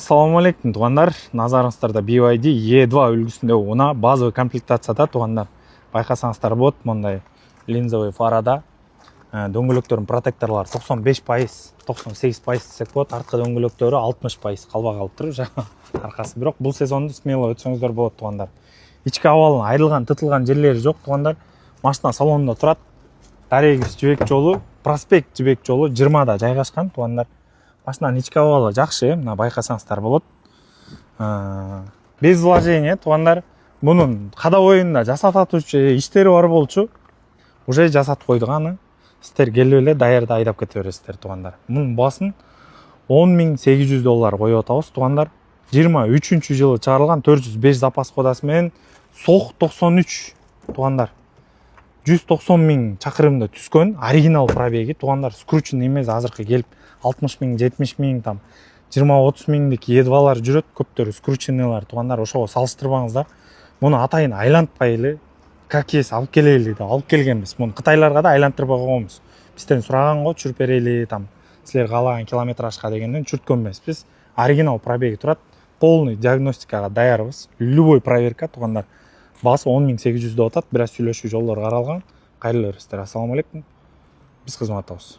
Assalamu алейкум туғандар, назарыңыздарда BYD E2 үлгісінде ona базовый комплектацияда туғандар. Байқасаңыздар болады, мұндай линзовый фарада дөңгелектөрдің протекторлары 95%, 98% десек болады, артқы дөңгелектері 60% қалба қалып тұр, жаңа арқасы. Бірақ бұл сезонды смело өтсеңіздер болады туғандар. Ичкі ауалын айырылған, тытылған жерлері жоқ туғандар. Машина салонында тұрады. Дарегис жібек жолы, проспект жібек жолы 20-да жайғашқан туғандар. Машинаның ичкі ауалы жақсы, мына байқасаңыздар болады. Без вложения туғандар. Бұның қада ойында жасататушы іштері бар болчу. Уже жасат қойдығаны. Сіздер келіп даярда айдап кете бересіздер туғандар. Мұның басын $10.800 қойып отауыз туғандар. 23 жылы шығарылған 405 запас кодасымен соқ 93 туғандар. 190.000 шақырымда түскен оригинал пробеги туғандар. Скручен емес, азырқы келіп 60.000, 70.000, там 20-30.000-дегі едвалар жүрет, көптері скрученелер туғандар. Ошоға салыштырбаңыздар. Мұны атайын айлантпайлы, как есть алып келейлі де алып келгенбіз. Мұны қытайларға да айлантырып қойғанбыз. Бізден сұраған ғой, жүріп берейлі, там сілер қалаған километражға дегеннен жүрткенбіз. Біз оригинал пробеги тұрады. Полный диагностикаға даярбыз. Любой проверка туғандар. Басы 10.800 отат, біраз сөйлешу жолдар қаралған. Қайырлы өрістер. Ассаламу алейкум. Біз қызматтамыз.